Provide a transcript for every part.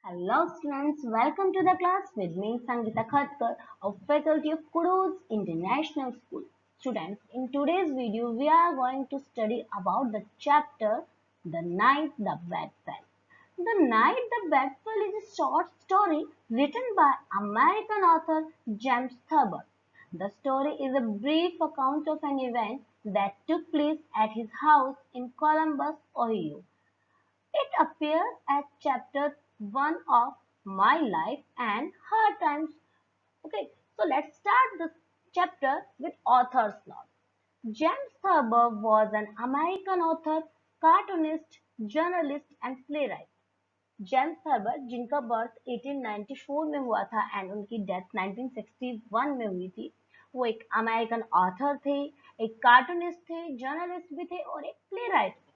Hello students, welcome to the class with me Sangeeta Khatkar of Faculty of Kudos International School. Students, in today's video we are going to study about the chapter The Night the Bed Fell. The Night the Bed Fell is a short story written by American author James Thurber. The story is a brief account of an event that took place at his house in Columbus, Ohio. It appears as chapter 1 of My Life and Hard Times. Okay, so let's start this chapter with author's note. James Thurber was an American author, cartoonist, journalist and playwright. James Thurber जिनका birth 1894 में हुआ था and उनकी death 1961 में हुई थी, वो एक अमेरिकन ऑथर थे, एक कार्टूनिस्ट थे, जर्नलिस्ट भी थे और एक प्लेराइट भी थे.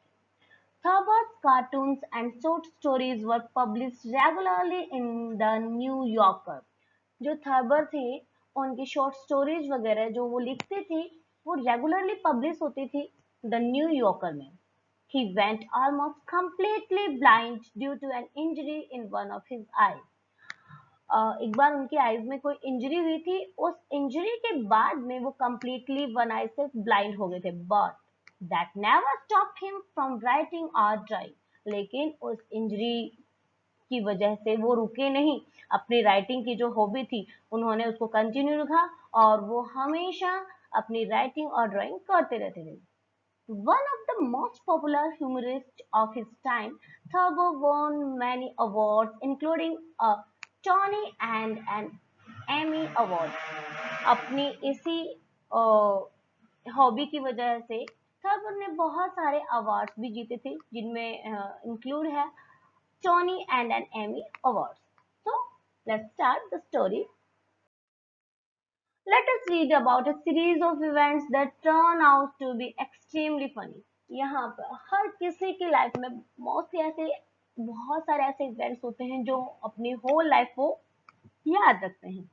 Thurber's cartoons and short stories were published regularly in the New Yorker. जो थर्बर थे उनकी शॉर्ट स्टोरीज वगैरह जो वो लिखते थे वो रेगुलरली पब्लिश होती थी द न्यू यॉर्कर में. He went almost completely blind due to an injury in one of his eyes. एक बार उनकी आईज में कोई इंजरी हुई थी, उस इंजरी के बाद में वो completely वन आई से ब्लाइंड हो गए थे. But that never stopped him from writing or drawing. लेकिन उस इंजरी की वजह से वो रुके नहीं. अपनी राइटिंग की जो हॉबी थी उन्होंने उसको कंटिन्यू रखा और वो हमेशा अपनी राइटिंग और ड्राइंग करते रहते थे. One of the most popular humorists of his time, Thurber won many awards, including a Tony and an Emmy Award. अपनी इसी हॉबी की वजह से थर्बर ने बहुत सारे अवार्ड्स भी जीते थे, जिनमें इंक्लूड है Tony and an Emmy Awards. So let's start the story. Let us read about a series of events that turn out to be extremely funny. यहाँ पर हर किसी की लाइफ में मोस्टली ऐसे बहुत सारे ऐसे इवेंट्स होते हैं जो अपनी होल लाइफ को याद रखते हैं.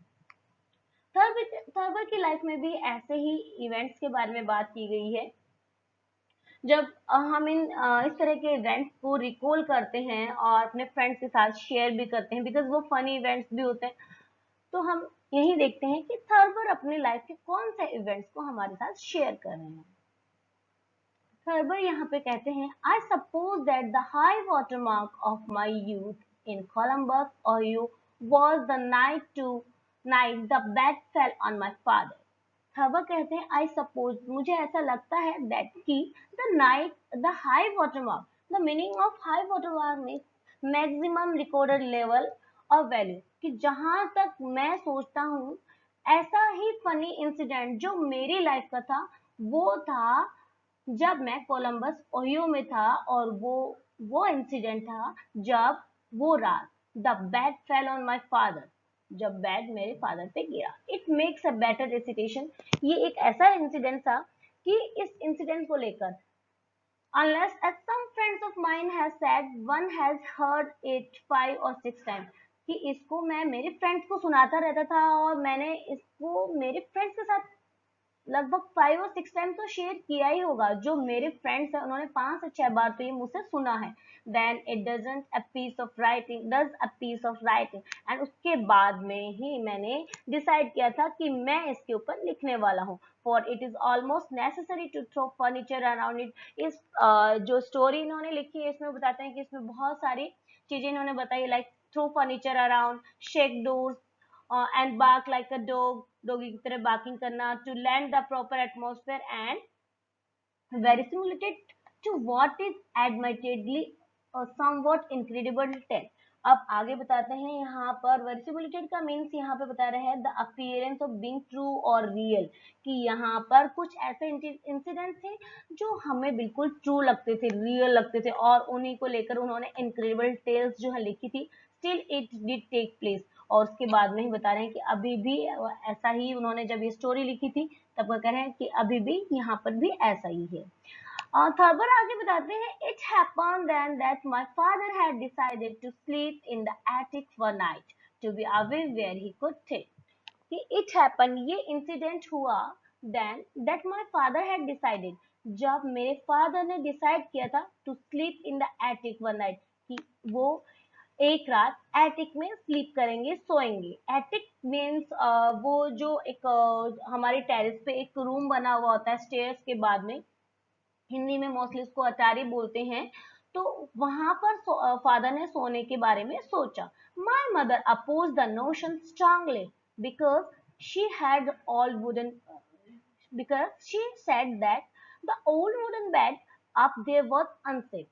थर्बर की लाइफ में भी ऐसे ही इवेंट्स के बारे में बात की गई है. जब हम इस तरह के इवेंट्स को रिकॉल करते हैं और अपने फ्रेंड्स के साथ शेयर भी करते हैं बिकॉज वो फनी इवेंट्स भी होते हैं, तो हम यही देखते हैं कि थर्बर अपनी लाइफ के कौन से इवेंट्स को हमारे साथ शेयर कर रहे हैं. थर्बर यहाँ पे कहते हैं, I suppose that the high water mark of my youth in Columbus Ohio was the night the bed fell on my father. Thurber कहते हैं, आई सपोज मुझे ऐसा लगता है दैट कि the high water mark, the meaning of high water mark means maximum recorded level और value, कि जहां तक मैं सोचता हूँ ऐसा ही फनी इंसिडेंट जो मेरी लाइफ का था वो था जब मैं कोलंबस ओहियो में था और वो इंसिडेंट था जब वो रात the bed fell on my father, जब बेड मेरे फादर पे गिरा. It makes a better recitation. ये एक ऐसा इंसिडेंट था कि इस इंसिडेंट को लेकर unless as some friends of mine has said one has heard it 5 or 6 times, कि इसको मैं मेरे फ्रेंड्स को सुनाता रहता था और मैंने इसको मेरे फ्रेंड्स के साथ लगभग 5 और 6 टाइम तो शेयर किया ही होगा. जो मेरे फ्रेंड्स हैं उन्होंने 5 से 6 बार तो ये मुझसे सुना है. Then it doesn't a piece of writing does a piece of writing, and उसके बाद में ही मैंने डिसाइड किया था कि मैं इसके ऊपर लिखने वाला हूँ. For it is almost necessary to throw furniture around it. इस जो स्टोरी इन्होंने लिखी है इसमें बताते हैं कि इसमें बहुत सारी चीजें इन्होंने बताई, like throw furniture around, shake doors and bark like a dog, doggy की तरह barking करना, to lend the proper atmosphere and very simulated to what is admittedly somewhat incredible tale. अब आगे बताते हैं यहाँ पर वेरिसिबिलिटेड का मीन्स यहाँ पे बता रहे हैं the appearance of being true और रियल, कि यहाँ पर कुछ ऐसे इंसिडेंट थे जो हमें बिल्कुल ट्रू लगते थे, रियल लगते थे और उन्हीं को लेकर उन्होंने इनक्रेडिबल टेल्स जो है लिखी थी. Still it did take place, और उसके बाद में ही बता रहे हैं कि अभी भी ऐसा ही उन्होंने जब ये स्टोरी लिखी थी तब वो कह रहे हैं कि अभी भी यहाँ पर भी ऐसा ही है. थर्बर आगे बताते हैं, it happened then that my father had decided to sleep in the attic for night to be away where he could think. कि इट हैपन, ये इंसिडेंट हुआ then that my father had decided, जब मेरे father ने decide किया था to sleep in the attic one night, कि वो एक रात एटिक में स्लीप करेंगे, सोएंगे। एटिक मीन्स वो जो एक हमारे टेरेस पे एक रूम बना हुआ होता है स्टेयर्स के बाद में, हिंदी में मोस्टली उसको अटारी बोलते हैं। तो वहां पर फादर ने सोने के बारे में सोचा। My mother oppose the notion strongly because she had all wooden because she said that the old wooden bed up there was unsafe.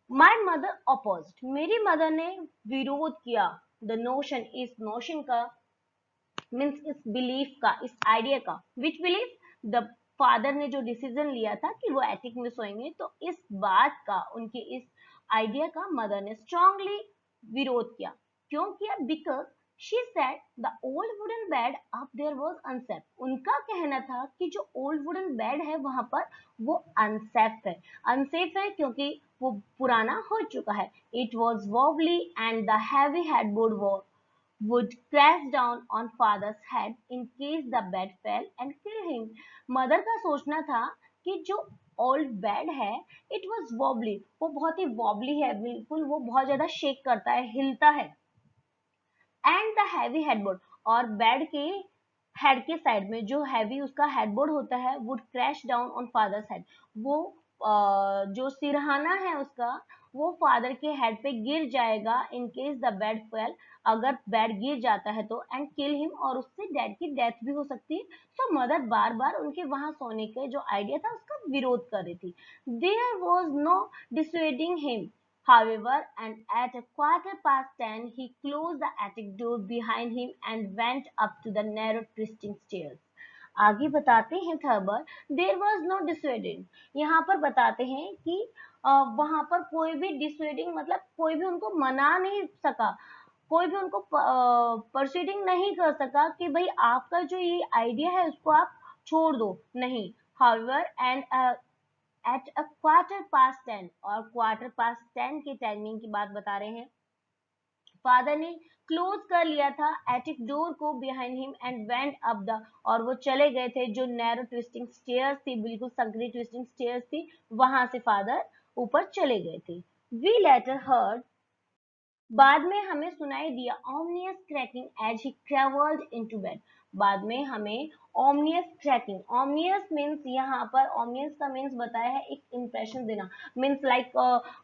My mother opposed. मेरी मदर ने विरोध किया। The notion इस notion का मीन्स इस belief का, इस idea का। विच बिलीफ? द फादर ने जो डिसीजन लिया था कि वो एथिक में सोएंगे, तो इस बात का, उनके इस आइडिया का मदर ने स्ट्रांगली विरोध किया। क्यों किया? Because she said the old wooden bed up there was unsafe. उनका कहना था कि जो ओल्ड वुडन बेड है वहां पर वो अनसेफ है। अनसेफ है क्योंकि वो पुराना हो चुका है। It was wobbly and the heavy headboard wall would crash down on father's head in case the bed fell and kill him. Mother का सोचना था कि जो ओल्ड बेड है इट वॉज वॉबली, वो बहुत ही वॉबली है, बिल्कुल वो बहुत ज्यादा शेक करता है, हिलता है। एंड द हैवी हेडबोर्ड, और बेड के हेड के साइड में जो हैवी उसका हेडबोर्ड होता है would crash down on fathers head, वो जो सिरहाना है उसका वो फादर के हेड पे गिर जाएगा in case the bed fail, अगर बेड गिर जाता है तो, एंड किल हिम, और उससे डैड की डेथ भी हो सकती है। सो मदर बार बार उनके वहां सोने के जो आइडिया था उसका विरोध कर रही थी। There was no dissuading him however, and at 10:15 he closed the attic door behind him and went up to the narrow twisting stairs. आगे बताते हैं थर्बर, देर वॉज नो डिसुएडिंग। यहाँ पर बताते हैं कि वहां पर कोई भी डिसुएडिंग मतलब कोई भी उनको मना नहीं सका, कोई भी उनको परsuading नहीं कर सका कि भाई आपका जो ये आइडिया है उसको आप छोड़ दो, नहीं। however, and at a quarter past 10, और क्वार्टर पास्ट 10 की टाइमिंग की बात बता रहे हैं। फादर ने क्लोज कर लिया था एटिक डोर को behind him and went up the, और वो चले गए थे जो नैरो ट्विस्टिंग स्टेयर्स थी, बिल्कुल संकरी ट्विस्टिंग स्टेयर्स थी, वहां से फादर ऊपर चले गए थे। वी लेटर हर्ड, बाद में हमें सुनाई दिया ominous cracking as he travelled into bed. बाद में हमें ओमनियस क्रैकिंग, ओमनियस मीन्स यहाँ पर ओमनियस का मीन्स बताया है एक इंप्रेशन देना, मीन्स लाइक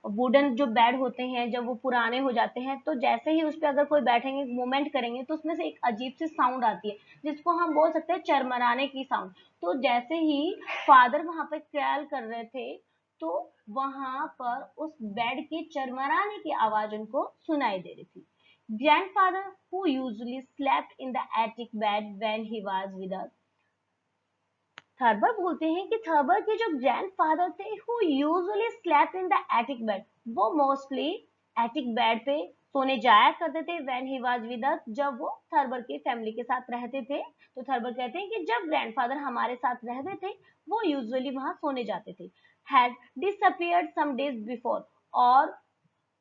वुडन जो बेड होते हैं जब वो पुराने हो जाते हैं तो जैसे ही उस पर अगर कोई बैठेंगे मूवमेंट करेंगे तो उसमें से एक अजीब सी साउंड आती है जिसको हम बोल सकते हैं चरमराने की साउंड। तो जैसे ही फादर वहां पर क्रैल कर रहे थे तो वहां पर उस बेड के चरमराने की आवाज उनको सुनाई दे रही थी। Grandfather, who usually slept in the attic bed when he was with us, Thurber बोलते हैं कि थर्बर के जो ग्रैंडफादर थे who usually slept in the attic bed, वो मोस्टली एटिक बेड पे सोने जाया करते थे when he was with us, जब वो थर्बर की फैमिली के साथ रहते थे। तो थर्बर कहते हैं कि जब ग्रैंडफादर हमारे साथ रहते थे वो यूजुअली वहां सोने जाते थे। Had disappeared some days before, और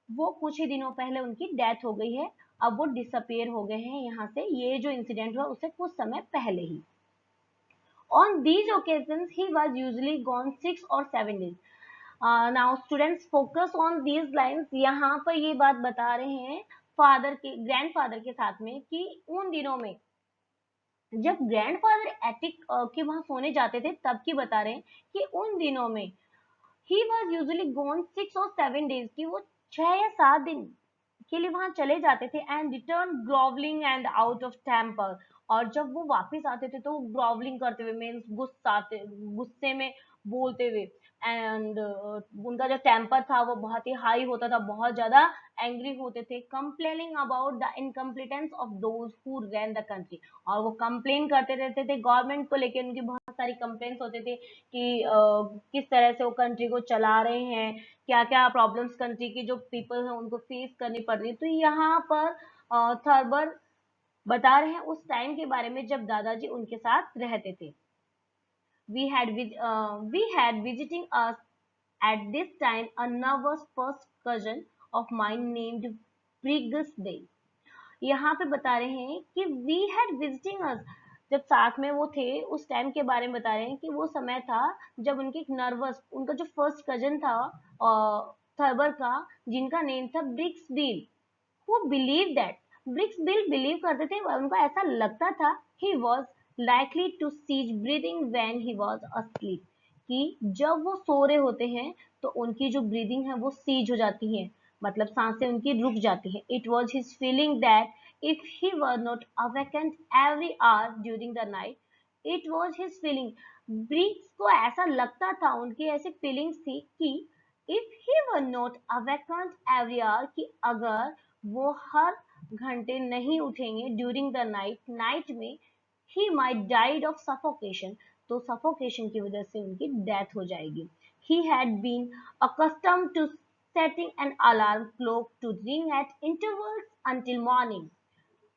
वो कुछ ही दिनों पहले उनकी डेथ हो गई है, अब वो डिसअपियर हो गए हैं यहाँ से, ये जो इंसिडेंट हुआ उससे कुछ समय पहले ही। On these occasions, he was usually gone 6 or 7 days. Now students focus on these lines. यहाँ पर ये बात बता रहे हैं फादर के ग्रैंडफादर के साथ में कि उन दिनों में जब ग्रैंडफादर एटिक के वहां सोने जाते थे तब की बता रहे हैं कि उन दिनों में he was usually gone 6 or 7 days, की वो 6 या 7 दिन के लिए वहां चले जाते थे and return grovelling and out of temper, और जब वो वापस आते थे तो वो ग्रोवलिंग करते हुए मीन्स गुस्से में बोलते हुए, एंड उनका जो टेम्पर था वो बहुत ही हाई होता था, बहुत ज्यादा एंग्री होते थे, complaining about the incompetence of those who run the country, और वो कंप्लेन करते रहते थे गवर्नमेंट को लेकर, उनकी बहुत सारी कंप्लेंट्स होते थे कि किस तरह से वो कंट्री को चला रहे हैं, क्या क्या प्रॉब्लम्स कंट्री की जो पीपल है उनको फेस करनी पड़ रही है। तो यहाँ पर थर्बर बता रहे हैं उस टाइम के बारे में जब दादाजी उनके साथ रहते थे। We had visiting us at this time a nervous first cousin of mine named Brigus Day. यहाँ पे बता रहे हैं कि we had visiting us, जब साथ में वो थे उस टाइम के बारे में बता रहे हैं कि वो समय था जब उनके एक नर्वस, उनका जो फर्स्ट कजन था थर्बर का, जिनका नेम था ब्रिक्स डील, वो believe that, Briggs Beall believe करते थे, उनको ऐसा लगता था, he was likely to cease breathing when he was asleep, कि जब वो सो रहे होते हैं तो उनकी जो ब्रीदिंग है वो सीज हो जाती है, मतलब सांसें उनकी रुक जाती है. It was his feeling that if he were not awakened every hour during the night, it was his feeling, Briggs को ऐसा लगता था, उनकी ऐसी फीलिंग्स थी कि if he were not awakened every hour, कि अगर वो हर घंटे नहीं उठेंगे ड्यूरिंग द नाइट, नाइट में, he might died of suffocation, तो सफोकेशन की वजह से उनकी डेथ हो जाएगी. He had been accustomed to setting an alarm clock to ring at intervals until morning.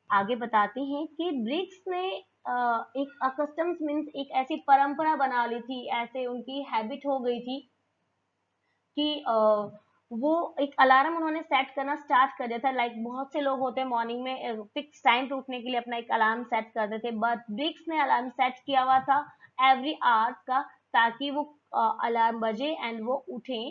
आगे बताते हैं कि ब्रिक्स ने एक अकस्टम्स मीन्स एक ऐसी परंपरा बना ली थी, ऐसे उनकी हैबिट हो गई थी कि वो एक अलार्म उन्होंने सेट करना स्टार्ट कर दिया था. लाइक बहुत से लोग होते हैं मॉर्निंग में फिक्स टाइम पे उठने के लिए अपना एक अलार्म सेट कर देते, बट ब्रिक्स ने अलार्म सेट किया हुआ था एवरी आवर का, ताकि वो अलार्म बजे एंड वो उठे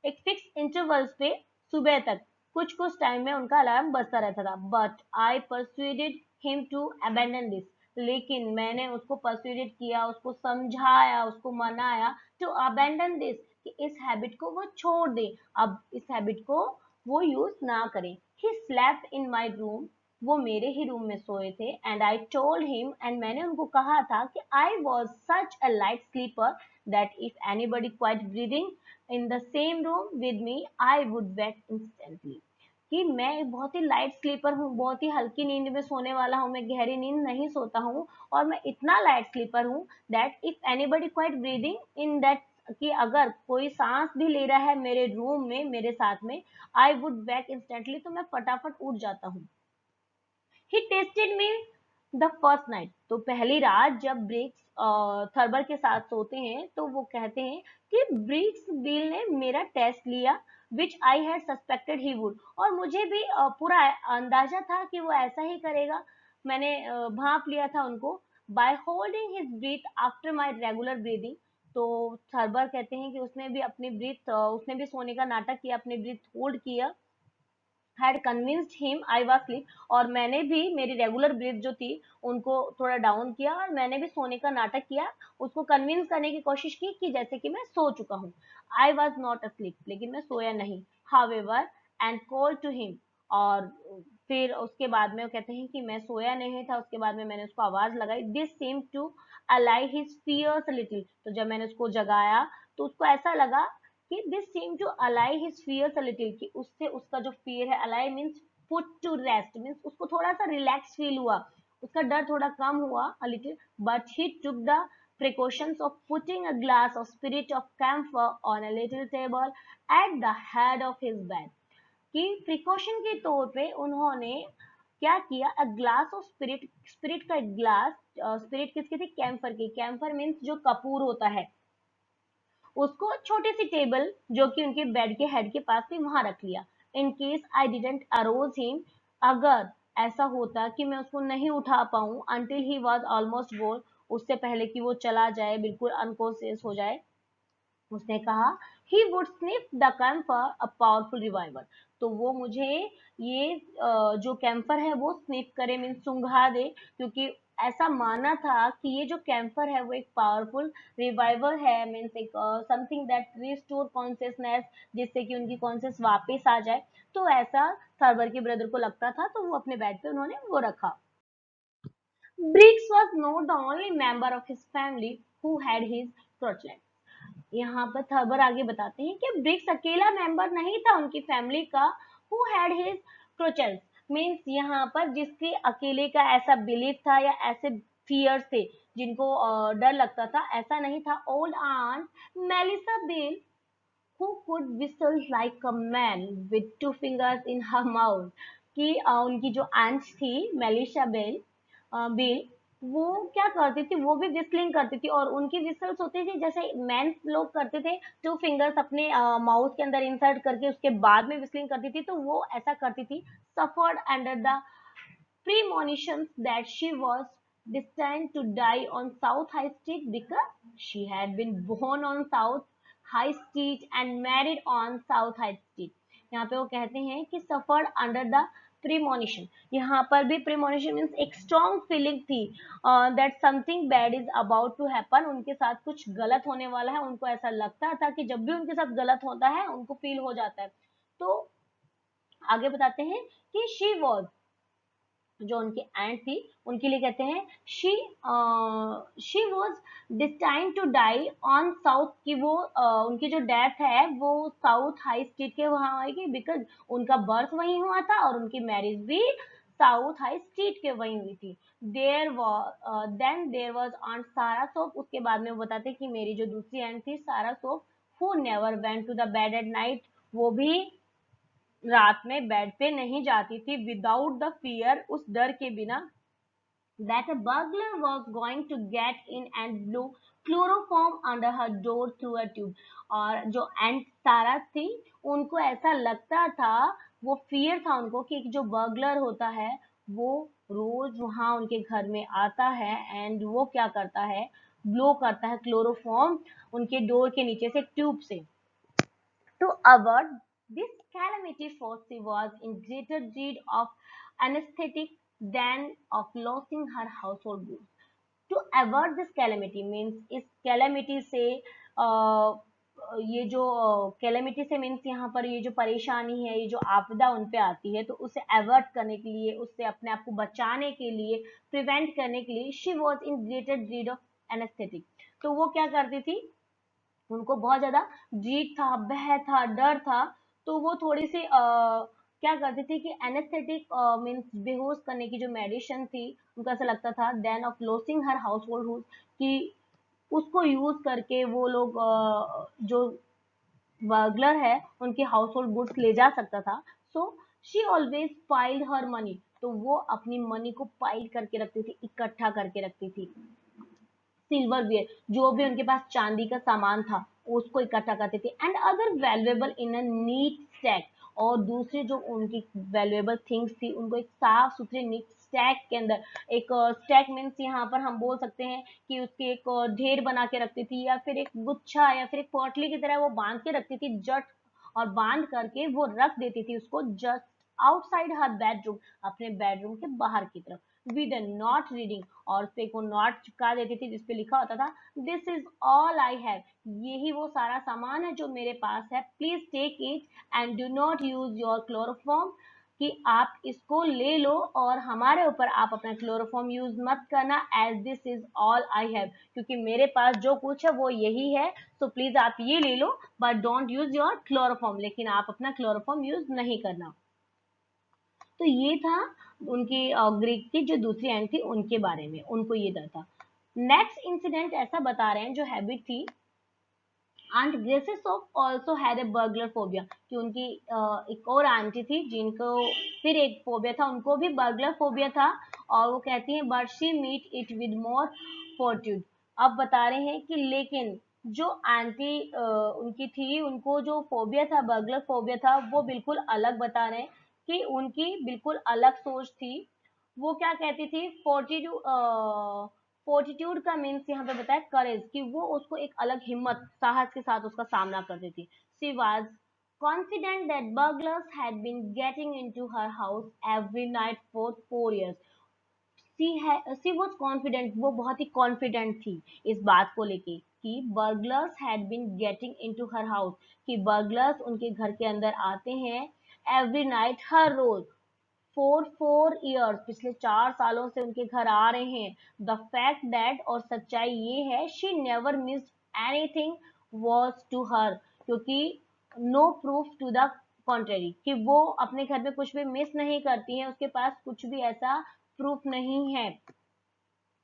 एक फिक्स इंटरवल्स पे सुबह तक, कुछ कुछ टाइम में उनका अलार्म बजता रहता था. But I persuaded him to abandon this, लेकिन मैंने उसको परsuaded किया, उसको समझाया, उसको मनाया टू अबेंडन दिस, कि इस हैबिट को वो छोड़ दे, अब इस हैबिट को वो यूज ना करे. He slept in my room, वो मेरे ही रूम में सोए थे. And I told him, and मैंने उनको कहा था कि I was such a light sleeper that if anybody quit breathing in the same room with me I would wake instantly, कि मैं एक बहुत ही लाइट स्लीपर हूँ, बहुत ही हल्की नींद में सोने वाला हूँ, मैं गहरी नींद नहीं सोता हूँ, और मैं इतना लाइट स्लीपर हूँ that if anybody quit breathing in that, कि अगर कोई सांस भी ले रहा है मेरे रूम में मेरे साथ में, आई वुड बैक इंस्टेंटली, तो मैं फटाफट उठ जाता हूँ. He tested me the first night, तो पहली रात जब ब्रिक्स थर्बर के साथ सोते हैं तो वो कहते हैं कि ब्रिक्स बिल ने मेरा टेस्ट लिया, which I had suspected he would, और मुझे भी पूरा अंदाजा था कि वो ऐसा ही करेगा, मैंने भांप लिया था उनको. By holding his breath after my regular breathing, तो थर्बर कहते हैं कि उसने भी अपनी ब्रीथ, उसने भी सोने का नाटक किया, अपनी ब्रीथ होल्ड किया, had convinced him I was asleep, और मैंने भी मेरी रेगुलर ब्रीथ जो थी उनको थोड़ा डाउन किया, और मैंने भी सोने का नाटक किया, उसको कन्विंस करने की कोशिश की कि जैसे कि मैं सो चुका हूँ. आई वॉज नॉट asleep, लेकिन मैं सोया नहीं. however and called to him, और फिर उसके बाद में वो कहते हैं कि मैं सोया नहीं था, उसके बाद में मैंने उसको आवाज लगाई. This seemed to allay his fears little, तो जब मैंने उसको जगाया तो उसको ऐसा लगा कि this seem to allay his fears a little, कि उससे उसका जो फियर है, allay means put to rest, means उसको थोड़ा सा रिलैक्स फील हुआ, उसका डर थोड़ा कम हुआ a little. But he took the precautions of putting a glass of spirit of camphor on a little table at the head of his bed, कि precaution के तौर पे उन्होंने क्या किया, a glass of spirit, spirit का एक glass, spirit किसकी थी, कैम्फर की, कैम्फर मीन्स जो कपूर होता है, उसको छोटी सी टेबल जो कि उनके बेड के हेड के पास थी वहां रख लिया. In case I didn't arouse him, अगर ऐसा होता कि मैं उसको नहीं उठा पाऊं until he was almost gone, उससे पहले कि वो चला जाए, बिल्कुल अनकॉन्शियस हो जाए, उसने कहा he would sniff the camphor a powerful reviver, तो वो मुझे ये जो कैम्फर है वो स्निफ करे, मीन सुंघा दे, क्योंकि ऐसा माना था कि ये जो कैम्फर है वो एक पावरफुल रिवाइवर है, मीन्स एक समथिंग दैट रिस्टोर कॉन्शियसनेस, जिससे कि उनकी कॉन्शियस वापस आ जाए. तो ऐसा थर्बर के ब्रदर को लगता था, तो वो अपने बेड पे उन्होंने वो रखा. Briggs was not the only member of his family who had his protect. यहाँ पर थर्बर आगे बताते हैं कि ब्रिक्स अकेला मेंबर नहीं था उनकी फैमिली का, हु हैड हिज क्रोचल्स, मीन्स यहाँ पर जिसके अकेले का ऐसा बिलीफ था या ऐसे फियर्स थे जिनको डर लगता था, ऐसा नहीं था. Old aunt Melissa Beall who could whistle like a man with two fingers in her mouth, कि उनकी जो आंट थी मेलिशा बेल, बेल, वो क्या करती थी, वो भी विस्लिंग करती थी, और उनकी विस्टल्स होती थी जैसे मेन लोग करते थे, टू फिंगर्स अपने माउथ के अंदर इंसर्ट करके उसके बाद में विस्लिंग करती थी, तो वो ऐसा करती थी. Suffered under the premonitions that she was destined to die on South High Street because she had been born on South High Street and married on South High Street. यहाँ पे वो कहते हैं कि suffered under the प्रीमोनिशन, यहाँ पर भी premonition means एक स्ट्रॉन्ग फीलिंग थी that something bad is about to happen, उनके साथ कुछ गलत होने वाला है, उनको ऐसा लगता था कि जब भी उनके साथ गलत होता है उनको फील हो जाता है। तो आगे बताते हैं कि शी वॉज, जो उनकी एंट थी उनके लिए कहते हैं she was destined to die on south, की वो उनकी जो डेथ है वो साउथ हाई स्ट्रीट के वहां आएगी, बिकॉज उनका बर्थ वहीं हुआ था और उनकी मैरिज भी साउथ हाई स्ट्रीट के वहीं हुई थी। देर वॉज ऑन सारा सोप, उसके बाद में वो बताते हैं कि मेरी जो दूसरी एंट थी Sarah Shoaf, who never went to the bed at night, वो भी रात में बेड पे नहीं जाती थी, विदाउट द फियर, उस डर के बिना, that a burglar was going to get in and blew chloroform under her door through a tube। और जो एंट सारा थी उनको ऐसा लगता था, वो फियर था उनको कि जो बर्गलर होता है वो रोज वहां उनके घर में आता है एंड वो क्या करता है, ब्लो करता है क्लोरोफॉर्म उनके डोर के नीचे से ट्यूब से। To avert this calamity, Fosse was in greater dread of anesthetic than of losing her household goods. To avert this calamity means इस calamity से ये जो calamity से means यहाँ पर ये जो परेशानी है, ये जो आपदा उन पे आती है, तो उसे avert करने के लिए, उससे अपने आप को बचाने के लिए, prevent करने के लिए, she was in greater dread of anesthetic। तो वो क्या करती थी, उनको बहुत ज्यादा जीत था, भय था, डर था, तो वो थोड़ी सी क्या करती थी कि एनेस्थेटिक मींस बेहोश करने की जो मेडिसिन थी, उनको ऐसा लगता था then of losing her household कि उसको यूज करके वो लोग जो बर्गलर है उनके हाउस होल्ड गुड्स ले जा सकता था। So she always piled her money, तो वो अपनी मनी को पाइल करके रखती थी, इकट्ठा करके रखती थी। सिल्वर वेयर, जो भी उनके पास चांदी का सामान था उसको इकट्ठा करते थे, and other valuable in a neat stack, और दूसरी जो उनकी वैल्यूएबल थिंग्स थी उनको एक साफ सुथरे नीट स्टैक के अंदर, एक स्टैक मीन्स यहाँ पर हम बोल सकते हैं कि उसके एक ढेर बना के रखती थी, या फिर एक गुच्छा या फिर एक पोटली की तरह वो बांध के रखती थी जट, और बांध करके वो रख देती थी उसको जस्ट आउटसाइड हर बेडरूम, अपने बेडरूम के बाहर की तरफ, विद नॉट रीडिंग, और उसपे को नॉट चिपका देती थी जिसपे लिखा होता था this is all I have, यही वो सारा सामान है जो मेरे पास है, please take it and do not use your chloroform, कि आप इसको ले लो और हमारे ऊपर आप अपना क्लोरोफॉर्म यूज मत करना, as this is all I have, क्योंकि मेरे पास जो कुछ है वो यही है, तो प्लीज आप ये ले लो but don't use your chloroform, लेकिन आप अपना क्लोरोफॉर्म यूज नहीं करना। तो ये था उनकी ग्रीक की जो दूसरी एंट थी उनके बारे में, उनको ये डर था। नेक्स्ट इंसिडेंट ऐसा बता रहे हैं जो हैबिट थी, Aunt Gracie Shoaf also had a burglar phobia, कि उनकी एक और आंटी थी जिनको फिर एक फोबिया था, उनको भी बर्गलर फोबिया था, और वो कहती हैं but she met it with more fortitude. अब बता रहे हैं कि लेकिन जो आंटी उनकी थी, उनको जो फोबिया था, बर्गलर फोबिया था, वो बिल्कुल अलग बता रहे हैं कि उनकी बिल्कुल अलग सोच थी। वो क्या कहती थी, फोर्टिट्यूड का मीन्स यहाँ पे बताया करेज, कि वो उसको एक अलग हिम्मत साहस के साथ उसका सामना करती थी। She was confident that burglars had been getting into her house every night for 4 years। She was confident, वो बहुत ही कॉन्फिडेंट थी इस बात को लेके कि burglars had been getting into her house, कि burglars उनके घर के अंदर आते हैं every night, हर रोज, फोर ईयर्स, पिछले 4 सालों से उनके घर आ रहे हैं। द फैक्ट दैट, और सच्चाई ये है, she never missed anything was to her, क्योंकि no proof to the contrary, कि वो अपने घर में कुछ भी मिस नहीं करती हैं, उसके पास कुछ भी ऐसा प्रूफ नहीं है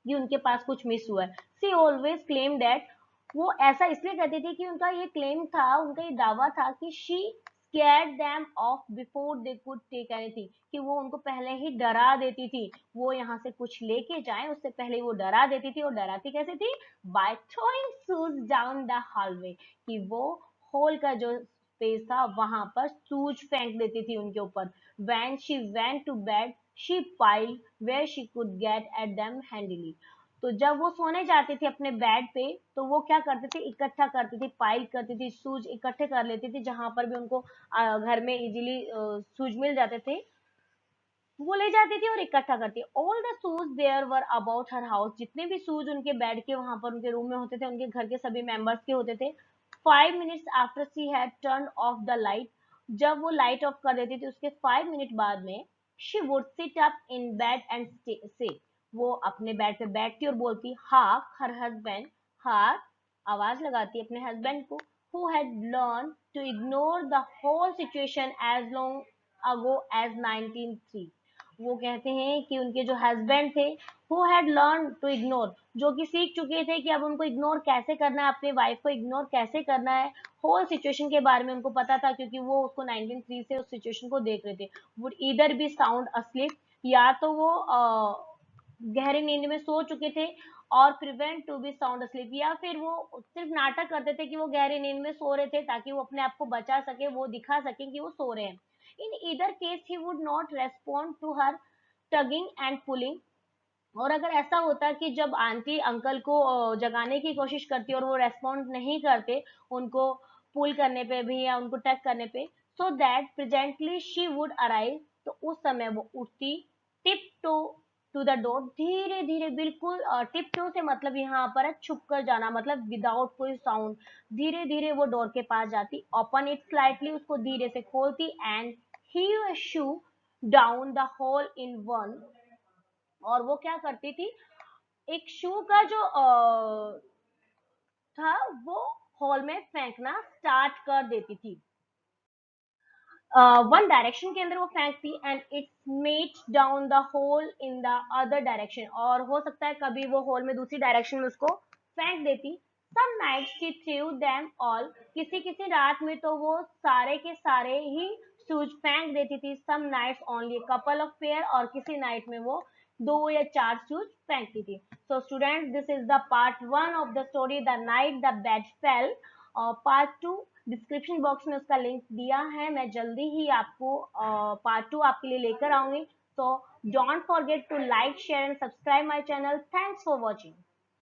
कि उनके पास कुछ मिस हुआ है। सी ऑलवेज क्लेम दैट, वो ऐसा इसलिए कहती थी कि उनका ये क्लेम था, उनका ये दावा था कि she scared them off before they could take anything, कि वो उनको पहले ही डरा देती थी, वो यहाँ से कुछ लेके जाएं उससे पहले वो डरा देती थी, और डराती कैसे थी, by throwing shoes down the hallway, कि वो हॉल का जो स्पेस था वहां पर शूज फेंक देती थी उनके ऊपर। when she went to bed she piled where she could get at them handily, तो जब वो सोने जाती थी अपने बेड पे, तो वो क्या करती थी, इकट्ठा करती थी, पाइल करती थी, शूज इकट्ठे कर लेती थी, जहां पर भी उनको घर में इजीली शूज मिल जाते थे, वो ले जाती थी और इकट्ठा करती। All the shoes there were about her house, जितने भी शूज उनके बेड के वहां पर उनके रूम में होते थे, उनके घर के सभी मेंबर्स के होते थे। 5 minutes after she had turn off the light, जब वो लाइट ऑफ कर देती थी उसके 5 मिनट बाद में, she would sit up in bed and से, वो अपने बेड पे बैठती और बोलती हाफ हर हस्बैंड, हाफ आवाज लगाती अपने हस्बैंड को, who had learned to ignore the whole situation as long ago as 1903। वो कहते हैं कि उनके जो हस्बैंड थे, who had learned to ignore, जो कि सीख चुके थे कि अब उनको इग्नोर कैसे करना है, अपने वाइफ को इग्नोर कैसे करना है, होल सिचुएशन के बारे में उनको पता था, क्योंकि वो उसको 1903 से उस सिचुएशन को देख रहे थे। Would either be sound asleep, या तो वो गहरी नींद में सो चुके थे, और prevent to be sound asleep, या फिर वो सिर्फ नाटक करते थे कि वो गहरी नींद में सो रहे थे ताकि वो अपने आप को बचा सके, वो दिखा सके कि वो सो रहे हैं। In either case he would not respond to her tugging and pulling. और अगर ऐसा होता कि जब आंटी अंकल को जगाने की कोशिश करती और वो रेस्पॉन्ड नहीं करते उनको पुल करने पे भी या उनको टच करने पे, so that presently she would arrive, तो उस समय वो उठती, tiptoe to the door, धीरे धीरे, बिल्कुल टिप टू से मतलब यहाँ पर है छुप कर जाना, मतलब विदाउट कोई साउंड, धीरे धीरे वो डोर के पास जाती, ओपन इट स्लाइटली, उसको धीरे से खोलती, and heave a shoe down the hall in one, और वो क्या करती थी, एक शू का जो था वो हॉल में फेंकना स्टार्ट कर देती थी, वन डायरेक्शन के अंदर वो फेंकती, and its mate down the hall in the other direction, और हो सकता है कभी वो होल में दूसरी डायरेक्शन में उसको फेंक देती। Some nights she threw them all, किसी किसी रात में तो वो सारे के सारे ही शूज फेंक देती थी। Some nights only couple of pair, और किसी नाइट में वो 2 या 4 शूज फेंकती थी। So students, this is the part 1 of the story the night the bed fail. और पार्ट 2 डिस्क्रिप्शन बॉक्स में उसका लिंक दिया है, मैं जल्दी ही आपको पार्ट 2 आपके लिए लेकर आऊंगी। तो don't forget to like share and subscribe my channel. Thanks for watching.